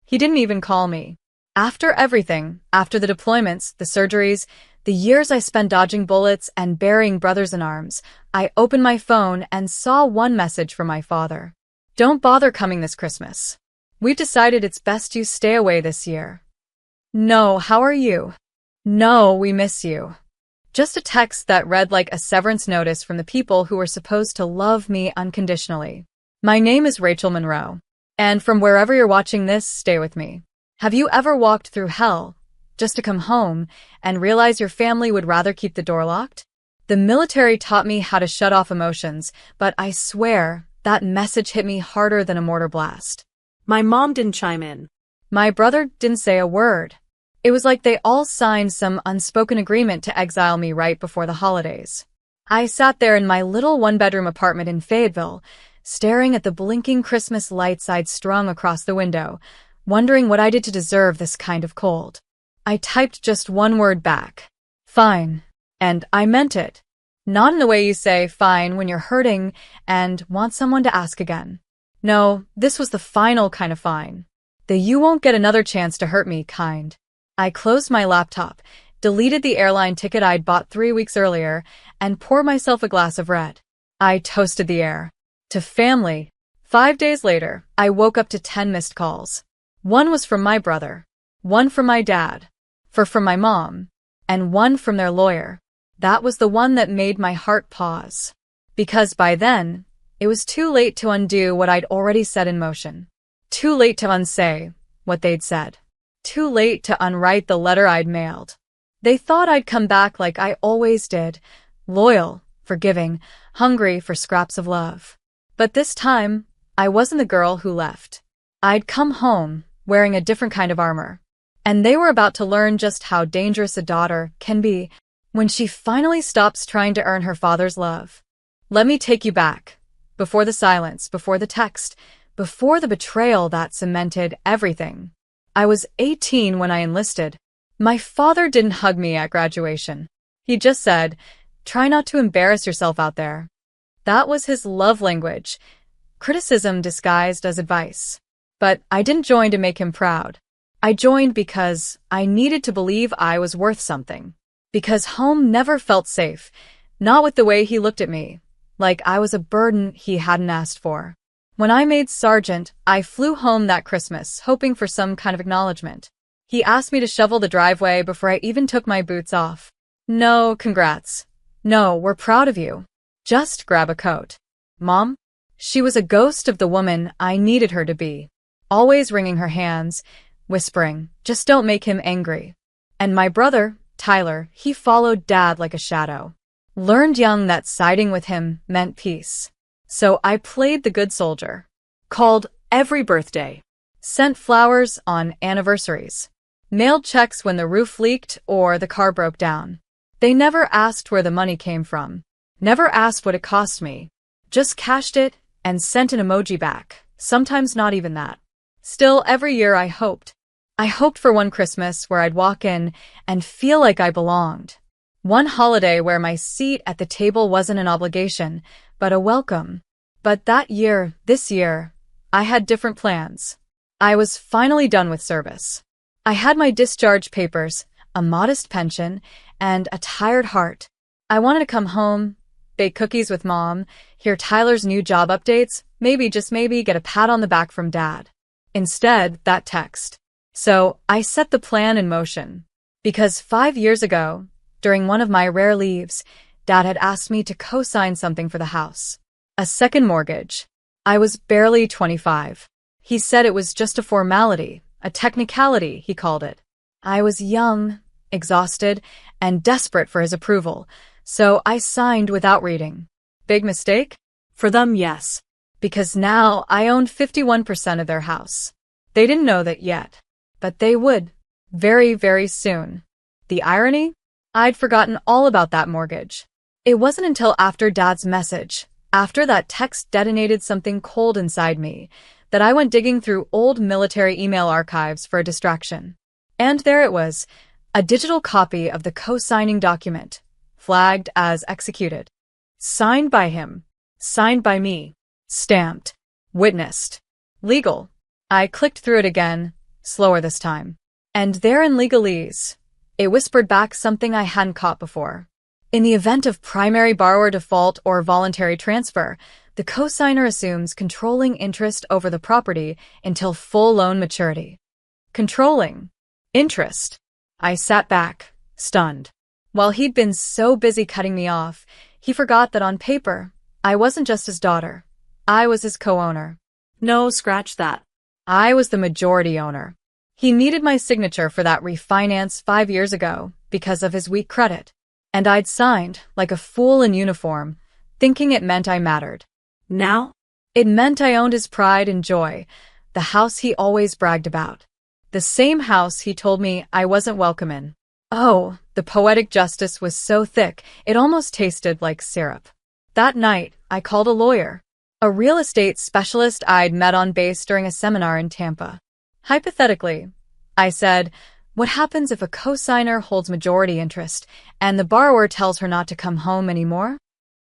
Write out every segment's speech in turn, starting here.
He didn't even call me. After everything, after the deployments, the surgeries, the years I spent dodging bullets and burying brothers in arms, I opened my phone and saw one message from my father. Don't bother coming this Christmas. We've decided it's best you stay away this year. No, how are you? No, we miss you. Just a text that read like a severance notice from the people who were supposed to love me unconditionally. My name is Rachel Monroe. And from wherever you're watching this, stay with me. Have you ever walked through hell just to come home and realize your family would rather keep the door locked? The military taught me how to shut off emotions, but I swear that message hit me harder than a mortar blast. My mom didn't chime in. My brother didn't say a word. It was like they all signed some unspoken agreement to exile me right before the holidays. I sat there in my little one-bedroom apartment in Fayetteville, staring at the blinking Christmas lights I'd strung across the window, wondering what I did to deserve this kind of cold. I typed just one word back. Fine. And I meant it. Not in the way you say fine when you're hurting and want someone to ask again. No, this was the final kind of fine. The you won't get another chance to hurt me kind. I closed my laptop, deleted the airline ticket I'd bought 3 weeks earlier, and poured myself a glass of red. I toasted the air. To family. 5 days later, I woke up to 10 missed calls. One was from my brother, one from my dad, from my mom, and one from their lawyer. That was the one that made my heart pause. Because by then, it was too late to undo what I'd already set in motion. Too late to unsay what they'd said. Too late to unwrite the letter I'd mailed. They thought I'd come back like I always did, loyal, forgiving, hungry for scraps of love. But this time, I wasn't the girl who left. I'd come home, wearing a different kind of armor. And they were about to learn just how dangerous a daughter can be when she finally stops trying to earn her father's love. Let me take you back. Before the silence, before the text, before the betrayal that cemented everything. I was 18 when I enlisted. My father didn't hug me at graduation. He just said, "Try not to embarrass yourself out there." That was his love language, criticism disguised as advice. But I didn't join to make him proud. I joined because I needed to believe I was worth something. Because home never felt safe, not with the way he looked at me, like I was a burden he hadn't asked for. When I made sergeant, I flew home that Christmas, hoping for some kind of acknowledgement. He asked me to shovel the driveway before I even took my boots off. No, congrats. No, we're proud of you. Just grab a coat. Mom? She was a ghost of the woman I needed her to be. Always wringing her hands, whispering, "Just don't make him angry." And my brother, Tyler, he followed Dad like a shadow. Learned young that siding with him meant peace. So I played the good soldier. Called every birthday. Sent flowers on anniversaries. Mailed checks when the roof leaked or the car broke down. They never asked where the money came from. Never asked what it cost me. Just cashed it and sent an emoji back. Sometimes not even that. Still, every year I hoped. I hoped for one Christmas where I'd walk in and feel like I belonged. One holiday where my seat at the table wasn't an obligation, but a welcome. But that year, this year, I had different plans. I was finally done with service. I had my discharge papers, a modest pension, and a tired heart. I wanted to come home, bake cookies with Mom, hear Tyler's new job updates, maybe, just maybe, get a pat on the back from Dad. Instead, that text. So I set the plan in motion. Because 5 years ago, during one of my rare leaves, Dad had asked me to co-sign something for the house. A second mortgage. I was barely 25. He said it was just a formality, a technicality, he called it. I was young, exhausted, and desperate for his approval, so I signed without reading. Big mistake? For them, yes. Because now I owned 51% of their house. They didn't know that yet. But they would. Very, very soon. The irony? I'd forgotten all about that mortgage. It wasn't until after Dad's message, after that text detonated something cold inside me, that I went digging through old military email archives for a distraction. And there it was, a digital copy of the co-signing document, flagged as executed. Signed by him. Signed by me. Stamped. Witnessed. Legal. I clicked through it again, slower this time. And there in legalese, it whispered back something I hadn't caught before. In the event of primary borrower default or voluntary transfer, the cosigner assumes controlling interest over the property until full loan maturity. Controlling interest. I sat back, stunned. While he'd been so busy cutting me off, he forgot that on paper, I wasn't just his daughter. I was his co-owner. No, scratch that. I was the majority owner. He needed my signature for that refinance 5 years ago because of his weak credit. And I'd signed, like a fool in uniform, thinking it meant I mattered. Now? It meant I owned his pride and joy, the house he always bragged about. The same house he told me I wasn't welcome in. Oh, the poetic justice was so thick, it almost tasted like syrup. That night, I called a lawyer, a real estate specialist I'd met on base during a seminar in Tampa. Hypothetically, I said, what happens if a cosigner holds majority interest and the borrower tells her not to come home anymore?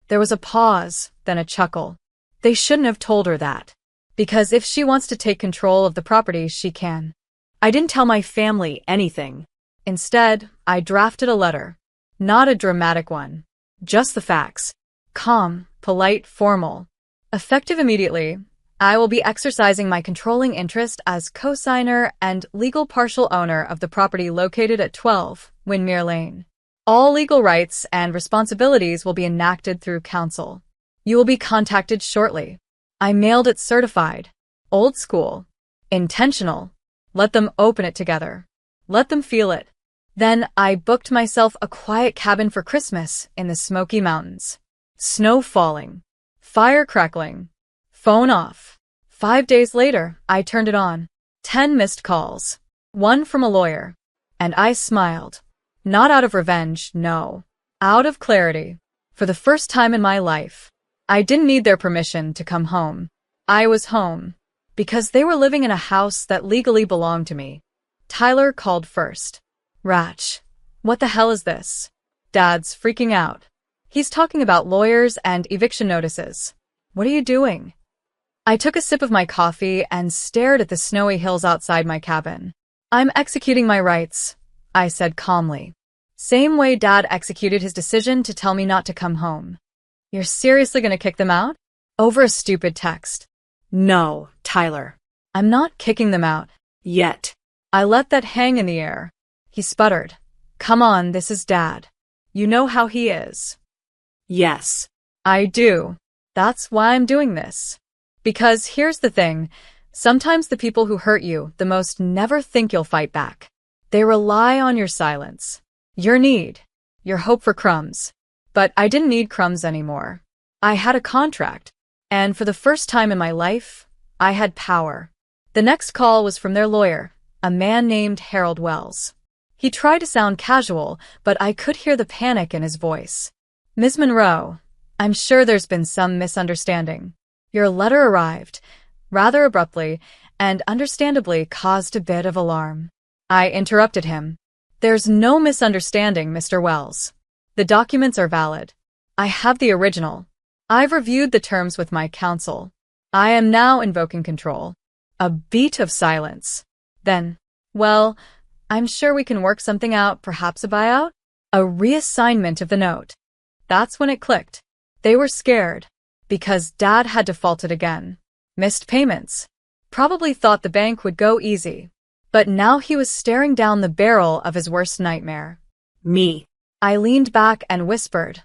There was a pause, then a chuckle. They shouldn't have told her that. Because if she wants to take control of the property, she can. I didn't tell my family anything. Instead, I drafted a letter. Not a dramatic one. Just the facts. Calm, polite, formal. Effective immediately, I will be exercising my controlling interest as cosigner and legal partial owner of the property located at 12 Windmere Lane. All legal rights and responsibilities will be enacted through counsel. You will be contacted shortly. I mailed it certified. Old school. Intentional. Let them open it together. Let them feel it. Then I booked myself a quiet cabin for Christmas in the Smoky Mountains. Snow falling. Fire crackling. Phone off. 5 days later, I turned it on. 10 missed calls. 1 from a lawyer. And I smiled. Not out of revenge, no. Out of clarity. For the first time in my life, I didn't need their permission to come home. I was home. Because they were living in a house that legally belonged to me. Tyler called first. Ratch. What the hell is this? Dad's freaking out. He's talking about lawyers and eviction notices. What are you doing? I took a sip of my coffee and stared at the snowy hills outside my cabin. I'm executing my rights, I said calmly. Same way Dad executed his decision to tell me not to come home. You're seriously gonna kick them out? Over a stupid text. No, Tyler. I'm not kicking them out. Yet. I let that hang in the air. He sputtered. Come on, this is Dad. You know how he is. Yes. I do. That's why I'm doing this. Because here's the thing. Sometimes the people who hurt you the most never think you'll fight back. They rely on your silence. Your need. Your hope for crumbs. But I didn't need crumbs anymore. I had a contract. And for the first time in my life, I had power. The next call was from their lawyer, a man named Harold Wells. He tried to sound casual, but I could hear the panic in his voice. Ms. Monroe, I'm sure there's been some misunderstanding. Your letter arrived, rather abruptly, and understandably caused a bit of alarm. I interrupted him. There's no misunderstanding, Mr. Wells. The documents are valid. I have the original. I've reviewed the terms with my counsel. I am now invoking control. A beat of silence. Then, well, I'm sure we can work something out, perhaps a buyout? A reassignment of the note. That's when it clicked. They were scared. Because Dad had defaulted again. Missed payments. Probably thought the bank would go easy. But now he was staring down the barrel of his worst nightmare. Me. I leaned back and whispered,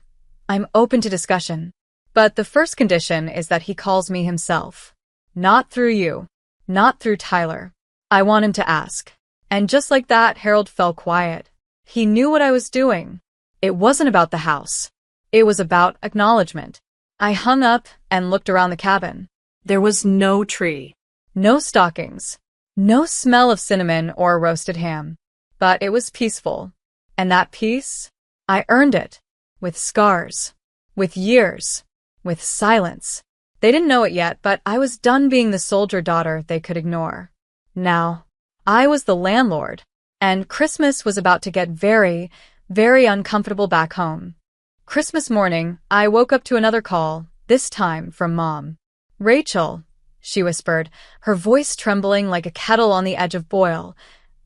I'm open to discussion. But the first condition is that he calls me himself. Not through you. Not through Tyler. I want him to ask. And just like that, Harold fell quiet. He knew what I was doing. It wasn't about the house. It was about acknowledgement. I hung up and looked around the cabin. There was no tree. No stockings. No smell of cinnamon or roasted ham. But it was peaceful. And that peace? I earned it. With scars. With years. With silence. They didn't know it yet, but I was done being the soldier daughter they could ignore. Now, I was the landlord. And Christmas was about to get very, very uncomfortable back home. Christmas morning, I woke up to another call, this time from Mom. Rachel, she whispered, her voice trembling like a kettle on the edge of boil.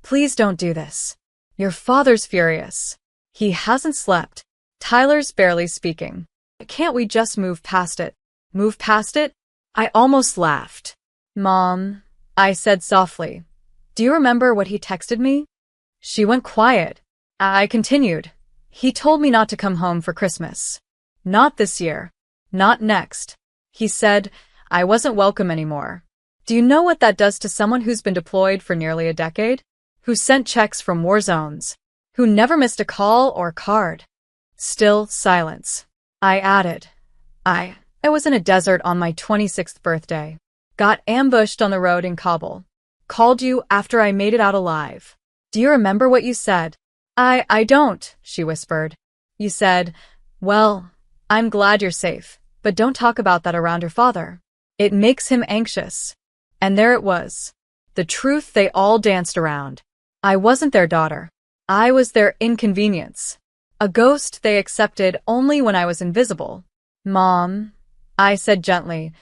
Please don't do this. Your father's furious. He hasn't slept. Tyler's barely speaking. Can't we just move past it? Move past it? I almost laughed. Mom, I said softly. Do you remember what he texted me? She went quiet. I continued. He told me not to come home for Christmas. Not this year. Not next. He said I wasn't welcome anymore. Do you know what that does to someone who's been deployed for nearly a decade? Who sent checks from war zones? Who never missed a call or card? Still silence. I added. I was in a desert on my 26th birthday. Got ambushed on the road in Kabul. Called you after I made it out alive. Do you remember what you said? I don't, she whispered. You said, well, I'm glad you're safe, but don't talk about that around your father. It makes him anxious. And there it was. The truth they all danced around. I wasn't their daughter. I was their inconvenience. A ghost they accepted only when I was invisible. Mom, I said gently,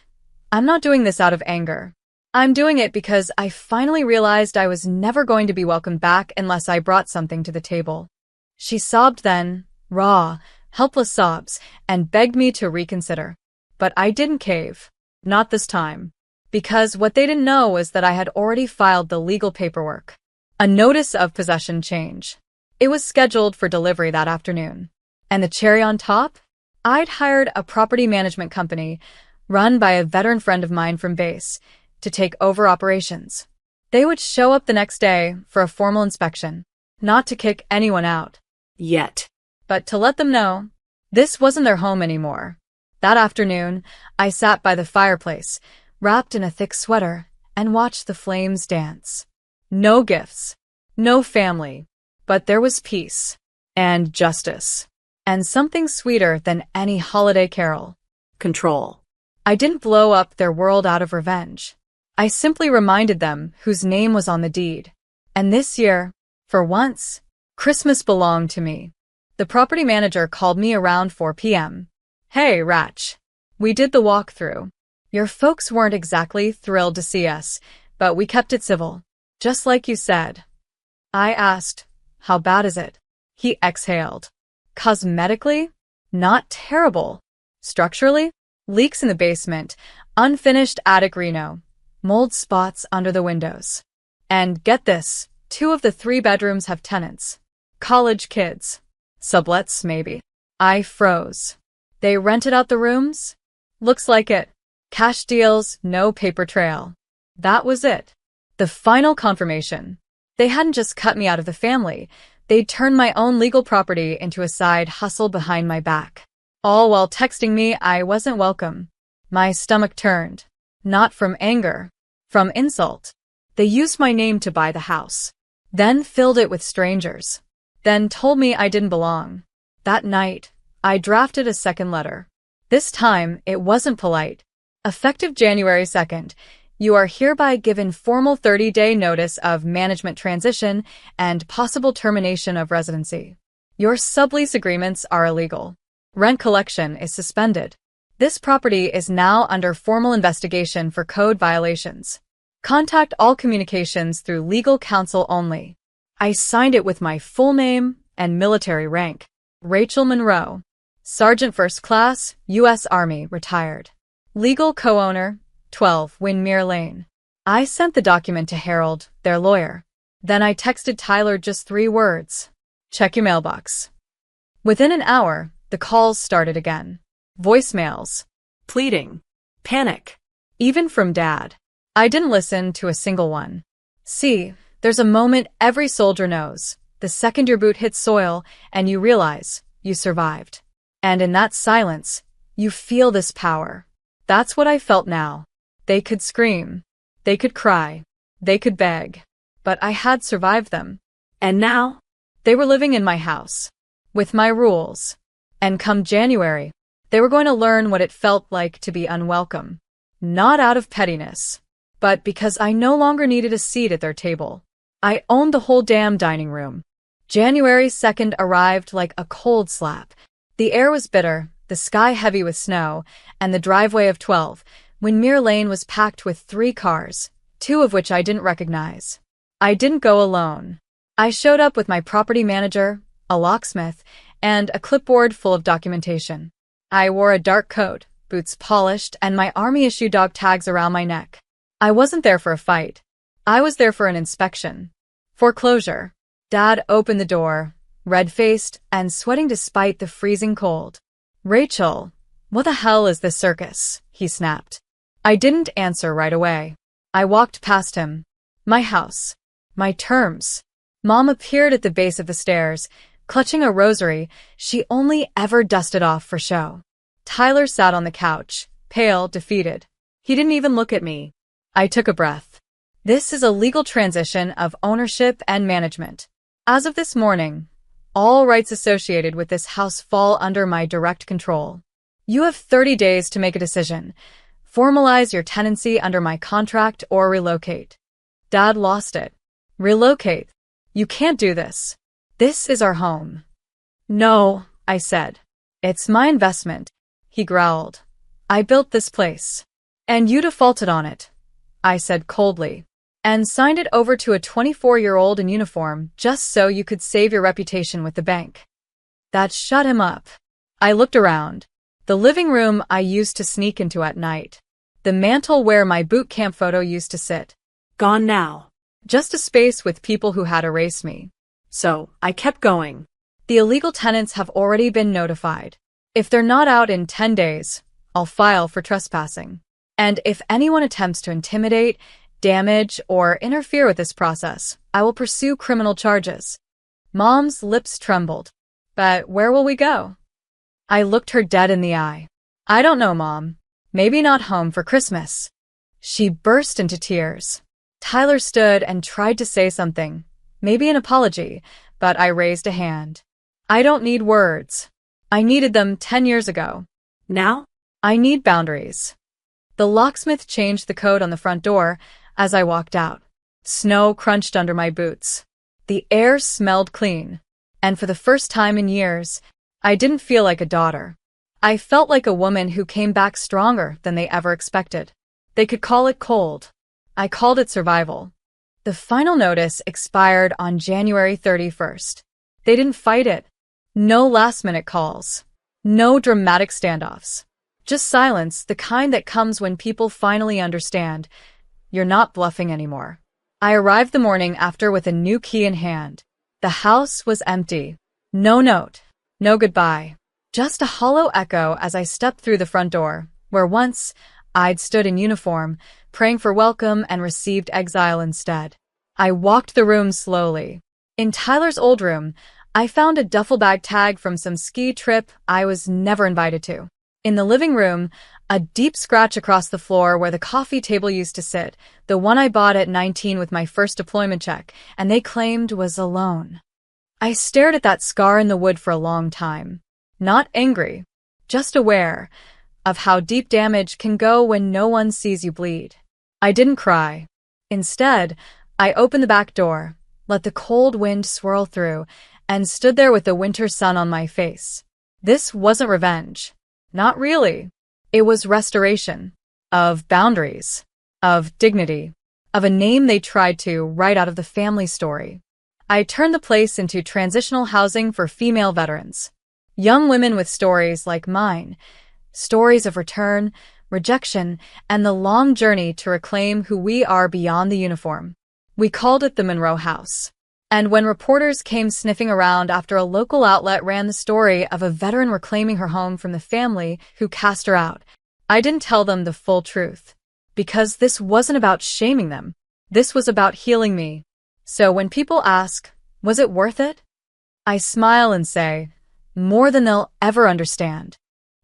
I'm not doing this out of anger. I'm doing it because I finally realized I was never going to be welcomed back unless I brought something to the table. She sobbed then, raw, helpless sobs, and begged me to reconsider. But I didn't cave. Not this time. Because what they didn't know was that I had already filed the legal paperwork. A notice of possession change. It was scheduled for delivery that afternoon. And the cherry on top? I'd hired a property management company, run by a veteran friend of mine from base, to take over operations. They would show up the next day for a formal inspection, not to kick anyone out. Yet. But to let them know, this wasn't their home anymore. That afternoon, I sat by the fireplace, wrapped in a thick sweater, and watched the flames dance. No gifts, no family, but there was peace, and justice, and something sweeter than any holiday carol. Control. I didn't blow up their world out of revenge. I simply reminded them whose name was on the deed. And this year, for once, Christmas belonged to me. The property manager called me around 4 p.m. Hey, Ratch. We did the walkthrough. Your folks weren't exactly thrilled to see us, but we kept it civil, just like you said. I asked, how bad is it? He exhaled. Cosmetically? Not terrible. Structurally? Leaks in the basement, unfinished attic reno, mold spots under the windows. And get this, 2 of the 3 bedrooms have tenants. College kids. Sublets, maybe. I froze. They rented out the rooms? Looks like it. Cash deals, no paper trail. That was it. The final confirmation. They hadn't just cut me out of the family, they'd turned my own legal property into a side hustle behind my back. All while texting me I wasn't welcome. My stomach turned. Not from anger. From insult. They used my name to buy the house. Then filled it with strangers. Then told me I didn't belong. That night, I drafted a second letter. This time, it wasn't polite. Effective January 2nd, you are hereby given formal 30-day notice of management transition and possible termination of residency. Your sublease agreements are illegal. Rent collection is suspended. This property is now under formal investigation for code violations. Contact all communications through legal counsel only. I signed it with my full name and military rank. Rachel Monroe. Sergeant First Class, U.S. Army, retired. Legal co-owner, 12 Windmere Lane. I sent the document to Harold, their lawyer. Then I texted Tyler just 3 words. Check your mailbox. Within an hour, the calls started again. Voicemails. Pleading. Panic. Even from Dad. I didn't listen to a single one. See, there's a moment every soldier knows. The second your boot hits soil and you realize you survived. And in that silence, you feel this power. That's what I felt now. They could scream. They could cry. They could beg. But I had survived them. And now? They were living in my house. With my rules. And come January, they were going to learn what it felt like to be unwelcome. Not out of pettiness, but because I no longer needed a seat at their table. I owned the whole damn dining room. January 2nd arrived like a cold slap. The air was bitter, the sky heavy with snow, and the driveway of 12 Windmere Lane was packed with 3 cars, 2 of which I didn't recognize. I didn't go alone. I showed up with my property manager, a locksmith, and a clipboard full of documentation. I wore a dark coat, boots polished, and my army-issue dog tags around my neck. I wasn't there for a fight. I was there for an inspection. Foreclosure. Dad opened the door, red-faced and sweating despite the freezing cold. "Rachel, what the hell is this circus?" he snapped. I didn't answer right away. I walked past him. My house. My terms. Mom appeared at the base of the stairs, clutching a rosary she only ever dusted off for show. Tyler sat on the couch, pale, defeated. He didn't even look at me. I took a breath. This is a legal transition of ownership and management. As of this morning, all rights associated with this house fall under my direct control. You have 30 days to make a decision. Formalize your tenancy under my contract or relocate. Dad lost it. Relocate. You can't do this. This is our home. No, I said. It's my investment, he growled. I built this place. And you defaulted on it, I said coldly. And signed it over to a 24-year-old in uniform just so you could save your reputation with the bank. That shut him up. I looked around. The living room I used to sneak into at night. The mantel where my boot camp photo used to sit. Gone now. Just a space with people who had erased me. So, I kept going. The illegal tenants have already been notified. If they're not out in 10 days, I'll file for trespassing. And if anyone attempts to intimidate, damage, or interfere with this process, I will pursue criminal charges. Mom's lips trembled. But where will we go? I looked her dead in the eye. I don't know, Mom. Maybe not home for Christmas. She burst into tears. Tyler stood and tried to say something, maybe an apology, but I raised a hand. I don't need words. I needed them 10 years ago. Now? I need boundaries. The locksmith changed the code on the front door as I walked out. Snow crunched under my boots. The air smelled clean. And for the first time in years, I didn't feel like a daughter. I felt like a woman who came back stronger than they ever expected. They could call it cold. I called it survival. The final notice expired on January 31st. They didn't fight it. No last-minute calls. No dramatic standoffs. Just silence, the kind that comes when people finally understand. You're not bluffing anymore. I arrived the morning after with a new key in hand. The house was empty. No note. No goodbye. Just a hollow echo as I stepped through the front door, where once I'd stood in uniform, praying for welcome and received exile instead. I walked the room slowly. In Tyler's old room, I found a duffel bag tag from some ski trip I was never invited to. In the living room, a deep scratch across the floor where the coffee table used to sit, the one I bought at 19 with my first deployment check, and they claimed was alone. I stared at that scar in the wood for a long time. Not angry, just aware of how deep damage can go when no one sees you bleed. I didn't cry. Instead, I opened the back door, let the cold wind swirl through, and stood there with the winter sun on my face. This wasn't revenge. Not really. It was restoration. Of boundaries. Of dignity. Of a name they tried to write out of the family story. I turned the place into transitional housing for female veterans. Young women with stories like mine. Stories of return, rejection, and the long journey to reclaim who we are beyond the uniform. We called it the Monroe House. And when reporters came sniffing around after a local outlet ran the story of a veteran reclaiming her home from the family who cast her out, I didn't tell them the full truth. Because this wasn't about shaming them. This was about healing me. So when people ask, was it worth it? I smile and say, more than they'll ever understand.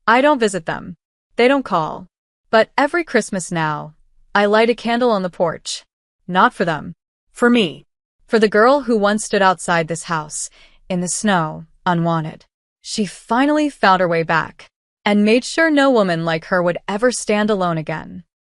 I don't visit them. They don't call. But every Christmas now, I light a candle on the porch. Not for them. For me. For the girl who once stood outside this house, in the snow, unwanted. She finally found her way back, and made sure no woman like her would ever stand alone again.